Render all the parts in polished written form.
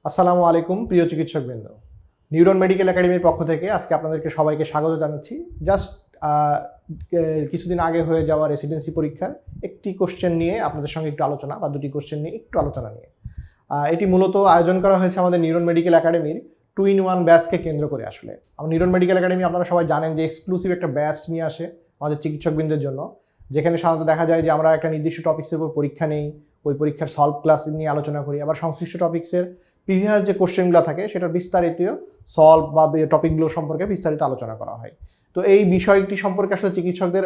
আসসালামু আলাইকুম প্রিয় চিকিৎসকবৃন্দ। নিউরন মেডিকেল একাডেমির পক্ষ থেকে আজকে আপনাদেরকে সবাইকে স্বাগত জানাচ্ছি। জাস্ট কিছুদিন আগে হয়ে যাওয়া রেসিডেন্সি পরীক্ষার একটি কোশ্চেন নিয়ে আপনাদের সঙ্গে একটু আলোচনা বা দুটি কোশ্চেন নিয়ে একটু আলোচনা নিয়ে। এটি মূলত আয়োজন করা হয়েছে আমাদের নিউরন মেডিকেল একাডেমির 2-in-1 ব্যাচকে কেন্দ্র করে। আসলে আমার নিউরন মেডিকেল একাডেমি আপনারা সবাই জানেন যে এক্সক্লুসিভ একটা ব্যাচ নিয়ে আসে আমাদের চিকিৎসকবৃন্দের জন্য, যেখানে সাধারণত দেখা যায় যে আমরা একটা নির্দিষ্ট টপিক্সের উপর পরীক্ষা নেই, ওই পরীক্ষার সলভ ক্লাস নিয়ে আলোচনা করি, আবার সংশ্লিষ্ট টপিক্সের প্রিভিয়াস যে কোশ্চেনগুলো থাকে সেটার বিস্তারিত সলভ বা টপিকগুলো সম্পর্কে বিস্তারিত আলোচনা করা হয়। তো এই বিষয়টি সম্পর্কে আসলে চিকিৎসকদের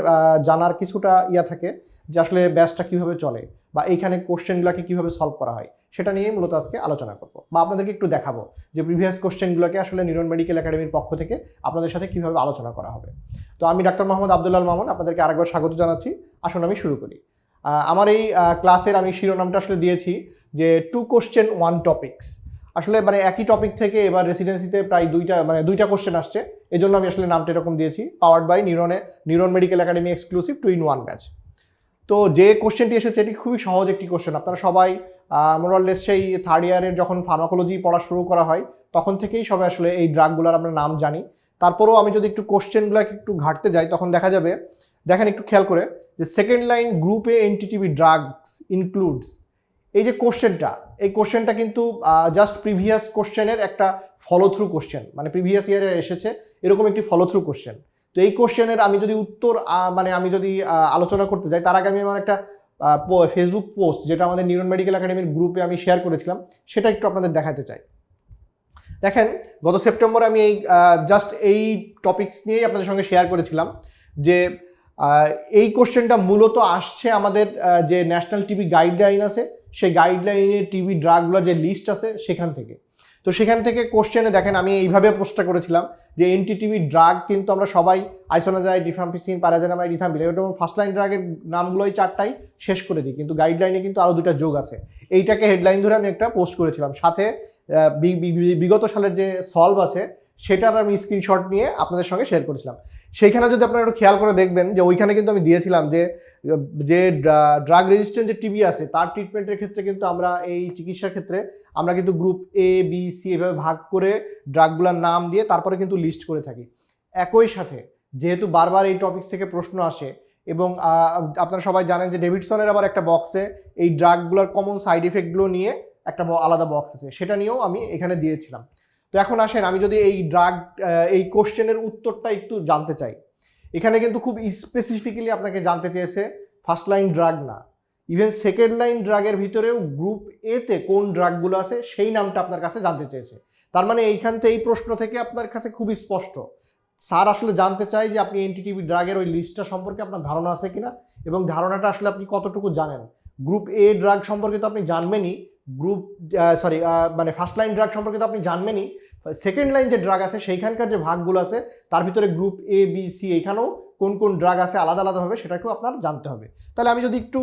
জানার কিছুটা থাকে যে আসলে ব্যাচটা কীভাবে চলে বা এইখানে কোশ্চেনগুলোকে কীভাবে সলভ করা হয় সেটা নিয়েই মূলত আজকে আলোচনা করবো বা আপনাদেরকে একটু দেখাবো যে প্রিভিয়াস কোশ্চেনগুলোকে আসলে নিউরন মেডিকেল একাডেমির পক্ষ থেকে আপনাদের সাথে কীভাবে আলোচনা করা হবে। তো আমি ডাক্তার মোহাম্মদ আব্দুল্লাহ মামুন আপনাদেরকে আরেকবার স্বাগত জানাচ্ছি। আসুন আমি শুরু করি। আমার এই ক্লাসের আমি শিরোনামটা আসলে দিয়েছি যে 2 কোশ্চেন 1 টপিক্স। আসলে একই টপিক থেকে এবার রেসিডেন্সিতে প্রায় দুইটা কোশ্চেন আসছে, এই জন্য আমি আসলে নামটা এরকম দিয়েছি, powered by Neuron Medical Academy exclusive 2-in-1 batch. তো যে কোশ্চেনটি এসেছে এটি খুবই সহজ একটি কোশ্চেন। আপনারা সবাই মোরাললেস সেই থার্ড ইয়ারের যখন ফার্মাকোলজি পড়া শুরু করা হয় তখন থেকেই সবাই আসলে এই ড্রাগগুলোর আমরা নাম জানি। তারপরেও আমি যদি একটু কোশ্চেনগুলোকে একটু ঘাটতে যাই তখন দেখা যাবে, দেখেন একটু খেয়াল করে, যে সেকেন্ড লাইন গ্রুপ এ এনটিটিভি ড্রাগস ইনক্লুডস, এই যে কোশ্চেনটা, এই কোশ্চেনটা কিন্তু জাস্ট প্রিভিয়াস কোশ্চেনের একটা ফলো থ্রু কোশ্চেন, প্রিভিয়াস ইয়ারে এসেছে এরকম একটি ফলো থ্রু কোশ্চেন। তো এই কোশ্চেনের আমি যদি উত্তর আমি যদি আলোচনা করতে যাই তার আগে আমি আমার একটা ফেসবুক পোস্ট যেটা আমাদের নিউরন মেডিকেল একাডেমির গ্রুপে আমি শেয়ার করেছিলাম সেটা একটু আপনাদের দেখাতে চাই। দেখেন, গত সেপ্টেম্বরে আমি জাস্ট এই টপিকস নিয়েই আপনাদের সঙ্গে শেয়ার করেছিলাম যে এই কোশ্চেনটা মূলত আসছে আমাদের যে ন্যাশনাল টিবি গাইডলাইন আছে সেই গাইডলাইনে টিবি ড্রাগগুলোর যে লিস্ট আছে সেখান থেকে। তো সেখান থেকে কোশ্চেনে দেখেন আমি এইভাবে পোস্টটা করেছিলাম যে এনটিটিভি ড্রাগ কিন্তু আমরা সবাই আইসোনাজাইড, রিফাম্পিসিন, প্যারাজেনামাইড, রিথাম্বিল, এবং ফার্স্ট লাইন ড্রাগের নামগুলোই 4টাই শেষ করে দিই, কিন্তু গাইডলাইনে কিন্তু আরও 2টা যোগ আছে। এইটাকে হেডলাইন ধরে আমি একটা পোস্ট করেছিলাম, সাথে বিগত সালের যে সলভ আছে সেটার আমি স্ক্রিনশট নিয়ে আপনাদের সঙ্গে শেয়ার করেছিলাম। সেইখানে যদি আপনারা একটু খেয়াল করে দেখবেন যে ওইখানে কিন্তু আমি দিয়েছিলাম যে ড্রাগ রেজিস্ট্যান্ট যে টিবি আছে তার ট্রিটমেন্টের ক্ষেত্রে কিন্তু আমরা এই চিকিৎসার ক্ষেত্রে আমরা কিন্তু গ্রুপ এ, বি, সি এভাবে ভাগ করে ড্রাগগুলোর নাম দিয়ে তারপরে কিন্তু লিস্ট করে থাকি। একই সাথে যেহেতু বারবার এই টপিক থেকে প্রশ্ন আসে এবং আপনারা সবাই জানেন যে ডেভিডসনের আবার একটা বক্সে এই ড্রাগগুলোর কমন সাইড ইফেক্টগুলো নিয়ে একটা আলাদা বক্স আছে, সেটা নিয়েও আমি এখানে দিয়েছিলাম। তো এখন আসেন, আমি যদি এই কোশ্চেনের উত্তরটা একটু জানতে চাই, এখানে কিন্তু খুব স্পেসিফিক্যালি আপনাকে জানতে চেয়েছে ফার্স্ট লাইন ড্রাগ না, ইভেন সেকেন্ড লাইন ড্রাগের ভিতরেও গ্রুপ এতে কোন ড্রাগগুলো আছে সেই নামটা আপনার কাছে জানতে চেয়েছে। তার মানে এইখান থেকে এই প্রশ্ন থেকে আপনার কাছে খুবই স্পষ্ট স্যার আসলে জানতে চাই যে আপনি এনটিটিভি ড্রাগের ওই লিস্টটা সম্পর্কে আপনার ধারণা আছে কিনা এবং ধারণাটা আসলে আপনি কতটুকু জানেন। গ্রুপ এ ড্রাগ সম্পর্কে তো আপনি জানবেনই, ফার্স্ট লাইন ড্রাগ সম্পর্কে তো আপনি জানবেনই, সেকেন্ড লাইন যে ড্রাগ আছে সেইখানকার যে ভাগগুলো আছে তার ভিতরে গ্রুপ এ, বি, সি এইখানেও কোন কোন ড্রাগ আছে আলাদা আলাদাভাবে সেটাকেও আপনার জানতে হবে। তাহলে আমি যদি একটু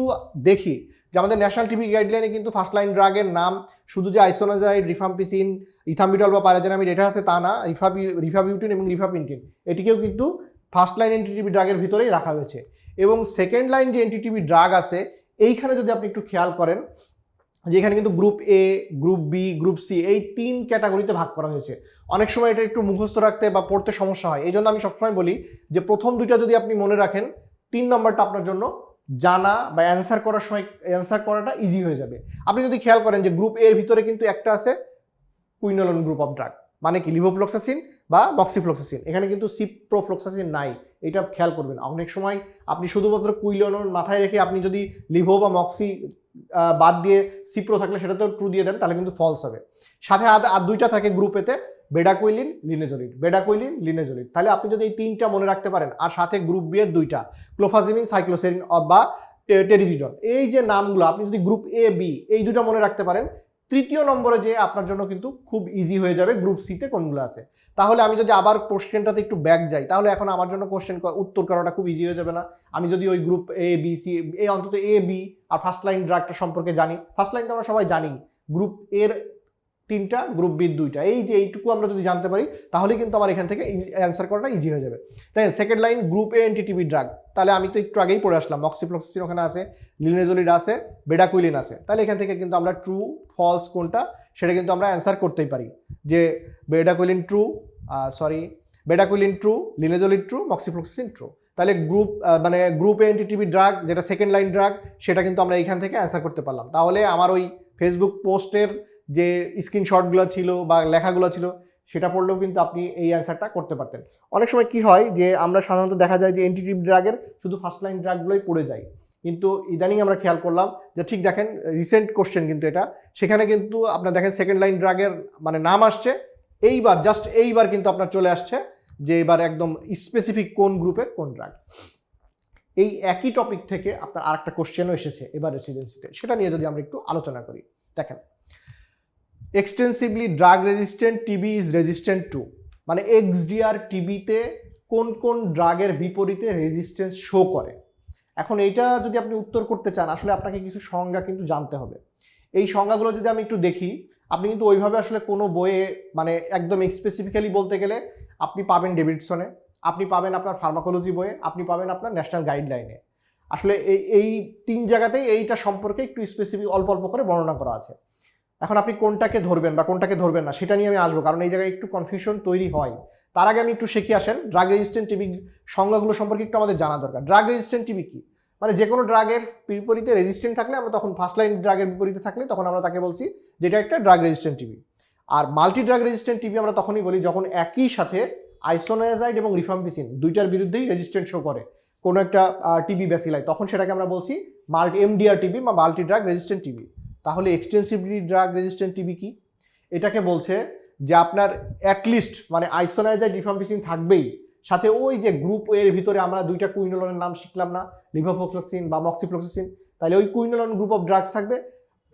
দেখি যে আমাদের ন্যাশনাল টিবি গাইডলাইনে কিন্তু ফার্স্ট লাইন ড্রাগের নাম শুধু যে আইসোনাজাইড, রিফাম্পিসিন, ইথাম্বিটল বা প্যারাজেনামিড এটা আছে তা না, রিফাবিউটিন এবং রিফাপিন্টিন এটিকেও কিন্তু ফার্স্ট লাইন এনটিটিভি ড্রাগের ভিতরেই রাখা হয়েছে। এবং সেকেন্ড লাইন যে এনটিটিভি ড্রাগ আছে এইখানে যদি আপনি একটু খেয়াল করেন যে এখানে কিন্তু group A, group B, group C এই 3 ক্যাটাগরিতে ভাগ করা হয়েছে। অনেক সময় এটা একটু মুখস্থ রাখতে বা পড়তে সমস্যা হয়, এই জন্য আমি সবসময় বলি যে প্রথম 2টা যদি আপনি মনে রাখেন 3 নম্বরটা আপনার জন্য জানা বা অ্যান্সার করাটা ইজি হয়ে যাবে। আপনি যদি খেয়াল করেন যে গ্রুপ এর ভিতরে কিন্তু একটা আছে কুইনোলোন গ্রুপ অফ ড্রাগ, মানে কি লিভোফ্লক্সাসিন বা মক্সিফ্লক্সাসিন, এখানে কিন্তু সিপ্রোফ্লক্সাসিন নাই, এটা খেয়াল করবেন। অনেক সময় আপনি শুধুমাত্র কুইনোলোন মাথায় রেখে আপনি যদি লিভো বা মক্সি বাদ দিয়ে সিপ্রো থাকলে সেটাতেও ট্রু দিয়ে দেন তাহলে কিন্তু ফলস হবে। সাথে আর 2টা থাকে গ্রুপ এতে, বেডাকুইলিন, লিনেজোলিড। তাহলে আপনি যদি এই 3টা মনে রাখতে পারেন, আর সাথে গ্রুপ বি এর 2টা ক্লোফাজিমিন, সাইক্লোসেরিন বা টেরিজিডন, এই যে নামগুলো আপনি যদি গ্রুপ এ, বি এই 2টা মনে রাখতে পারেন, তৃতীয় নম্বরে যে আপনার জন্য কিন্তু খুব ইজি হয়ে যাবে গ্রুপ সিতে কোনগুলো আছে। তাহলে আমি যদি আবার কোশ্চেনটাতে একটু ব্যাক যাই তাহলে এখন আমার জন্য কোশ্চেন উত্তর করাটা খুব ইজি হয়ে যাবে না। আমি যদি ওই গ্রুপ এ, বি, সি অন্তত এ, বি আর ফার্স্ট লাইন ড্রাগটা সম্পর্কে জানি, ফার্স্ট লাইন তো আমরা সবাই জানি, গ্রুপ এর 3টা, গ্রুপ বির 2টা, এই যে এইটুকু আমরা যদি জানতে পারি তাহলে কিন্তু আমার এখান থেকে অ্যান্সার করাটা ইজি হয়ে যাবে। তাই সেকেন্ড লাইন গ্রুপ এ এনটিটিভি ড্রাগ, তাহলে আমি তো একটু আগেই পড়ে আসলাম মক্সিফ্লক্সাসিন ওখানে আছে, লিনেজোলিড আছে, বেডাকুইলিন আছে, তাহলে এখান থেকে কিন্তু আমরা ট্রু ফলস কোনটা সেটা কিন্তু আমরা অ্যান্সার করতেই পারি যে bedaquiline true, bedaquiline true, লিনেজোলিন true, মক্সিফ্লোক্সাসিন true. তাহলে মানে গ্রুপ এ এনটিটিভি ড্রাগ যেটা সেকেন্ড লাইন ড্রাগ সেটা কিন্তু আমরা এইখান থেকে অ্যান্সার করতে পারলাম। তাহলে আমার ওই ফেসবুক পোস্টের যে স্ক্রিনশটগুলো ছিল বা লেখাগুলো ছিল সেটা পড়লেও কিন্তু আপনি এই অ্যান্সারটা করতে পারতেন। অনেক সময় কি হয় যে আমরা সাধারণত দেখা যায় যে এনটিটিভি ড্রাগের শুধু ফার্স্ট লাইন ড্রাগগুলোই পড়ে যায়, কিন্তু ইদানিং আমরা খেয়াল করলাম যে ঠিক দেখেন রিসেন্ট কোশ্চেন কিন্তু এটা, সেখানে কিন্তু আপনার দেখেন সেকেন্ড লাইন ড্রাগের মানে নাম আসছে, এইবার জাস্ট এইবার কিন্তু আপনার চলে আসছে যে এবার একদম স্পেসিফিক কোন গ্রুপের কোন ড্রাগ। এই একই টপিক থেকে আপনার আরেকটা কোশ্চেনও এসেছে এবার রেসিডেন্সিতে, সেটা নিয়ে যদি আমরা একটু আলোচনা করি। দেখেন, extensively drug resistant TB is resistant to, মানে এক্সডিআর টিবিতে কোন কোন ড্রাগের বিপরীতে রেজিস্ট্যান্স শো করে। এখন এইটা যদি আপনি উত্তর করতে চান আসলে আপনাকে কিছু সংজ্ঞা কিন্তু জানতে হবে। এই সংজ্ঞাগুলো যদি আমি একটু দেখি, আপনি কিন্তু ওইভাবে আসলে কোনো বইয়ে মানে একদম স্পেসিফিক্যালি বলতে গেলে আপনি পাবেন ডেভিডসনে, আপনি পাবেন আপনার ফার্মাকোলজি বইয়ে, আপনি পাবেন আপনার ন্যাশনাল গাইডলাইনে। আসলে এই তিন জায়গাতেই এইটা সম্পর্কে একটু স্পেসিফিক অল্প অল্প করে বর্ণনা করা আছে। এখন আপনি কোনটাকে ধরবেন বা কোনটাকে ধরবেন না সেটা নিয়ে আমি আসবো, কারণ এই জায়গায় একটু কনফিউশন তৈরি হয়। তার আগে আমি একটু শিখে আসেন ড্রাগ রেজিস্ট্যান্ট টিবি সংজ্ঞাগুলো সম্পর্কে একটু আমাদের জানা দরকার। ড্রাগ রেজিস্ট্যান্ট টিবি কি, মানে যে কোনো ড্রাগের বিপরীতে রেজিস্ট্যান্ট থাকলে আমরা তখন ফার্স্ট লাইন ড্রাগের বিপরীতে থাকলে তখন আমরা তাকে বলছি যেটা একটা ড্রাগ রেজিস্ট্যান্ট টিবি। আর মাল্টি ড্রাগ রেজিস্ট্যান্ট টিবি আমরা তখনই বলি যখন একই সাথে আইসোনায়াজাইড এবং রিফাম্পিসিন দুইটার বিরুদ্ধেই রেজিস্ট্যান্ট শো করে কোনো একটা টিবি ব্যাসিলাই, তখন সেটাকে আমরা বলছি এমডিআর টিবি বা মাল্টি ড্রাগ রেজিস্ট্যান্ট টিবি। তাহলে এক্সটেন্সিভলি ড্রাগ রেজিস্ট্যান্ট টিবি কি, এটাকে বলছে যে আপনার অ্যাটলিস্ট মানে আইসোনায়াজাইড রিফাম্পিসিন থাকবেই, সাথে ওই যে গ্রুপ এর ভিতরে আমরা দুইটা কুইনোলনের নাম শিখলাম না, লিভোফ্লোক্সাসিন বা মক্সিফ্লোক্সাসিন, তাহলে ওই কুইনোলন গ্রুপ অফ ড্রাগস থাকবে,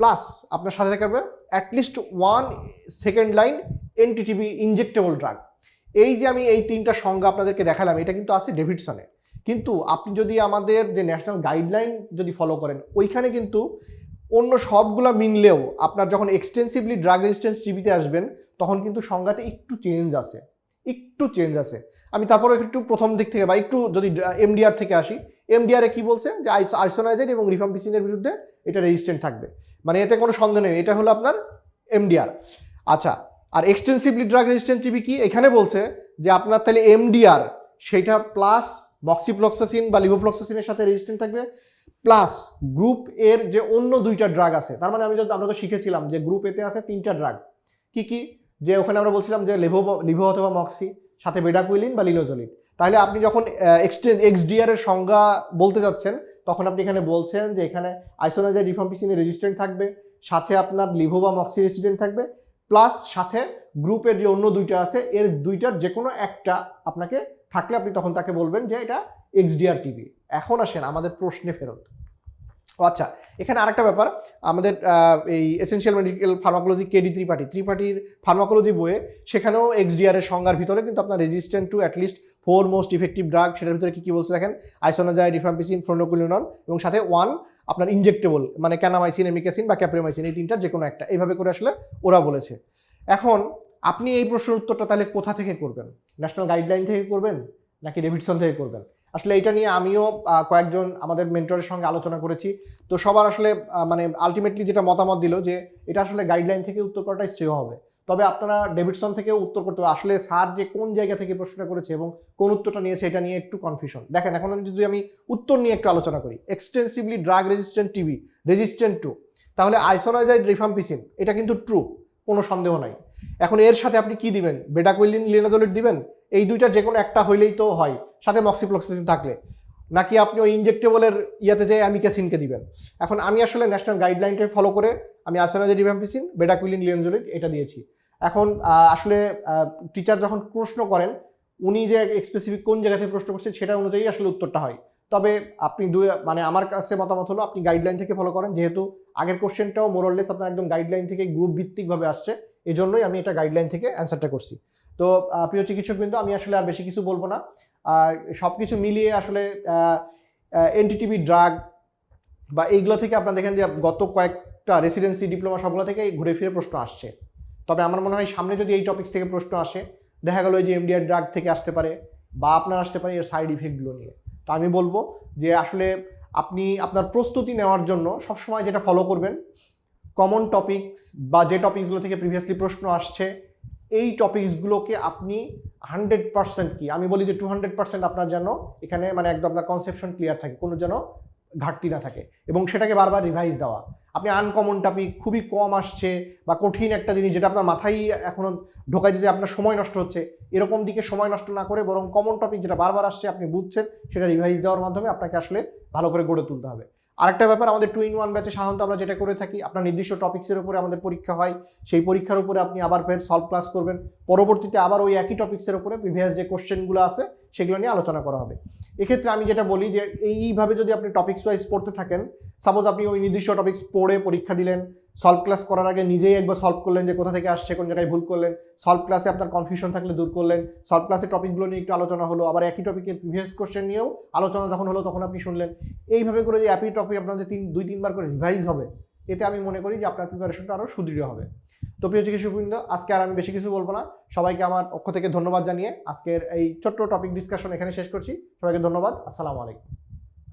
প্লাস আপনার সাথে থাকবে at least one second line anti TB injectable drug. এই যে আমি এই তিনটা সংজ্ঞা আপনাদেরকে দেখালাম এটা কিন্তু আছে ডেভিডসনে, কিন্তু আপনি যদি আমাদের যে ন্যাশনাল গাইডলাইন যদি ফলো করেন ওইখানে কিন্তু অন্য সবগুলা মিললেও আপনার যখন এক্সটেন্সিভলি ড্রাগ রেজিস্ট্যান্স টিবিতে আসবেন তখন কিন্তু সংজ্ঞাতে একটু চেঞ্জ আছে। আমি তারপরে একটু প্রথম দিক থেকে বা একটু যদি এমডিআর থেকে আসি, এমডিআরে কি বলছে যে আইসোনায়াজাইড এবং রিফাম্পিসিনের বিরুদ্ধে এটা রেজিস্ট্যান্ট থাকবে, মানে এতে কোনো সন্দেহ নেই, এটা হলো আপনার এমডিআর। আচ্ছা, আর এক্সটেন্সিভলি ড্রাগ রেজিস্ট্যান্ট টিবি কি, এখানে বলছে যে আপনার তাহলে এমডিআর সেটা প্লাস মক্সিফ্লোক্সাসিন বা লিভোফ্লোক্সাসিনের সাথে রেজিস্ট্যান্ট থাকবে, প্লাস গ্রুপ এর যে অন্য দুইটা ড্রাগ আছে, তার মানে আমরা তো শিখেছিলাম যে গ্রুপ এতে আছে তিনটা ড্রাগ, কি কি, যে ওখানে আমরা বলছিলাম যে লিভো অথবা মক্সি, সাথে বেডাকুইলিন বা লিনোজোলিন। তাহলে আপনি যখন এক্সডিআর এর সংজ্ঞা বলতে যাচ্ছেন তখন আপনি এখানে বলছেন যে এখানে আইসোনায়াজাইড রিফাম্পিসিনের রেজিস্ট্যান্ট থাকবে, সাথে আপনার লিভো বা মক্সি রেজিস্ট্যান্ট থাকবে, প্লাস সাথে গ্রুপের যে অন্য দুইটা আছে এর দুইটার যে কোনো একটা আপনাকে থাকলে আপনি তখন তাকে বলবেন যে এটা এক্সডিআর টিবি। এখন আসেন আমাদের প্রশ্নে ফেরত। আচ্ছা, এখানে আরেকটা ব্যাপার, আমাদের এই এসেনশিয়াল মেডিকেল ফার্মাকোলজি কেডি ত্রিপাঠীর ফার্মাকোলজি বইয়ে সেখানেও এক্সডিআর এর সংজ্ঞার ভিতরে কিন্তু আপনার resistant to at least 4 most effective drug, সেটার ভিতরে কি বলছে দেখেন, আইসোনায়াজাইড, রিফাম্পিসিন, ফ্লোনোকুলিনন এবং সাথে ওয়ান আপনার ইনজেক্টেবল মানে ক্যানামাইসিন, এমিকাসিন বা ক্যাপ্রিমাইসিন, এই তিনটার যে কোনো একটা, এইভাবে করে আসলে ওরা বলেছে। এখন আপনি এই প্রশ্নের উত্তরটা তাহলে কোথা থেকে করবেন, ন্যাশনাল গাইডলাইন থেকে করবেন নাকি ডেভিডসন থেকে করবেন? আসলে এটা নিয়ে আমিও কয়েকজন আমাদের মেন্টরের সঙ্গে আলোচনা করেছি, তো সবার আসলে মানে আলটিমেটলি যেটা মতামত দিল যে এটা আসলে গাইডলাইন থেকে উত্তর করাটাই শ্রেয় হবে। তবে আপনারা ডেভিডসন থেকেও উত্তর করতে হবে, আসলে স্যার যে কোন জায়গা থেকে প্রশ্নটা করেছে এবং কোন উত্তরটা নিয়েছে এটা নিয়ে একটু কনফিউশন। দেখেন, এখন যদি আমি উত্তর নিয়ে একটু আলোচনা করি, extensively drug resistant TB resistant to, তাহলে আইসোনায়াজাইড রিফাম্পিসিন এটা কিন্তু ট্রু, কোনো সন্দেহ নাই। এখন এর সাথে আপনি কি দিবেন, বেডাকুইলিন, লিনাজোলিড দিবেন, এই দুইটার যে কোনো একটা হইলেই তো হয়, সাথে মক্সিফ্লোক্সাসিন থাকলে, নাকি আপনি ওই ইনজেক্টেবলের ইয়াতে যে অ্যামিকাসিনকে দিবেন? এখন আমি আসলে ন্যাশনাল গাইডলাইনটা ফলো করে আমি আইসোনায়াজাইড রিফাম্পিসিন, বেডাকুইলিন, লিনাজোলিড এটা দিয়েছি। এখন আসলে টিচার যখন প্রশ্ন করেন উনি যে স্পেসিফিক কোন জায়গা থেকে প্রশ্ন করছেন সেটা অনুযায়ী আসলে উত্তরটা হয়। তবে আপনি মানে আমার কাছে মতামত হলো আপনি গাইডলাইন থেকে ফলো করেন, যেহেতু আগের কোশ্চেনটাও মোরলেস আপনার একদম গাইডলাইন থেকে গ্রুপ ভিত্তিকভাবে আসছে, এই জন্যই আমি এটা গাইডলাইন থেকে অ্যান্সারটা করছি। তো প্রিয় চিকিৎসক বিন্দু, আমি আসলে আর বেশি কিছু বলবো না। সব কিছু মিলিয়ে আসলে এনটিটিভি ড্রাগ বা এইগুলো থেকে আপনারা দেখেন যে গত কয়েকটা রেসিডেন্সি, ডিপ্লোমা সবগুলো থেকে ঘুরে ফিরে প্রশ্ন আসছে। তবে আমার মনে হয় সামনে যদি এই টপিক্স থেকে প্রশ্ন আসে, দেখা গেল যে এমডিআর ড্রাগ থেকে আসতে পারে বা আপনার আসতে পারে এর সাইড ইফেক্টগুলো নিয়ে, তো আমি বলবো যে আসলে আপনি আপনার প্রস্তুতি নেওয়ার জন্য সবসময় যেটা ফলো করবেন, কমন টপিকস বা যে টপিকসগুলো থেকে প্রিভিয়াসলি প্রশ্ন আসছে এই টপিকসগুলোকে আপনি 100% কি আমি বলি যে 200% আপনার যেন এখানে মানে একদম আপনার কনসেপশন ক্লিয়ার থাকে, কোনো যেন ঘাটতি না থাকে, এবং সেটাকে বারবার রিভাইজ দেওয়া। আপনি আনকমন টপিক খুবই কম আসছে বা কঠিন একটা জিনিস যেটা আপনার মাথায় এখনো ঢোকাইছে যে আপনার সময় নষ্ট হচ্ছে, এরকম দিকে সময় নষ্ট না করে বরং কমন টপিক যেটা বারবার আসছে আপনি বুঝছেন সেটা রিভাইজ দেওয়ার মাধ্যমে আপনাকে আসলে ভালো করে গড়ে তুলতে হবে। আরেকটা ব্যাপার, আমাদের 2-in-1 ব্যাচে সাধারণত আমরা যেটা করে থাকি, আপনার নির্দিষ্ট টপিক্সের উপরে আমাদের পরীক্ষা হয়, সেই পরীক্ষার উপরে আপনি আবার ফের সলভ ক্লাস করবেন, পরবর্তীতে আবার ওই একই টপিক্সের উপরে প্রিভিয়াস যে কোশ্চেনগুলো আছে সেগুলো নিয়ে আলোচনা করা হবে। এক্ষেত্রে আমি যেটা বলি যে এইভাবে যদি আপনি টপিক্স ওয়াইজ পড়তে থাকেন, সাপোজ আপনি ওই নির্দিষ্ট টপিক্স পড়ে পরীক্ষা দিলেন, সলভ ক্লাস করার আগে নিজেই একবার সলভ করলেন যে কোথা থেকে আসছে, কোন জায়গায় ভুল করলেন, সলভ ক্লাসে আপনার কনফিউশন থাকলে দূর করলেন, সলভ ক্লাসে টপিকগুলো নিয়ে একটু আলোচনা হলো, আবার একই টপিকের প্রিভিয়াস কোশ্চেন নিয়েও আলোচনা যখন হলো তখন আপনি শুনলেন, এইভাবে করে যে একই টপিক আপনাদের 2-3 বার করে রিভাইজ হবে, এতে আমি মনে করি যে আপনার প্রিপারেশনটা আরও সুদৃঢ় হবে। তো প্রিয় চিকিৎসকবৃন্দ, আজকে আর আমি বেশি কিছু বলবো না, সবাইকে আমার পক্ষ থেকে ধন্যবাদ জানিয়ে আজকের এই ছোট্ট টপিক ডিসকাশন এখানে শেষ করছি। সবাইকে ধন্যবাদ, আসসালামু আলাইকুম।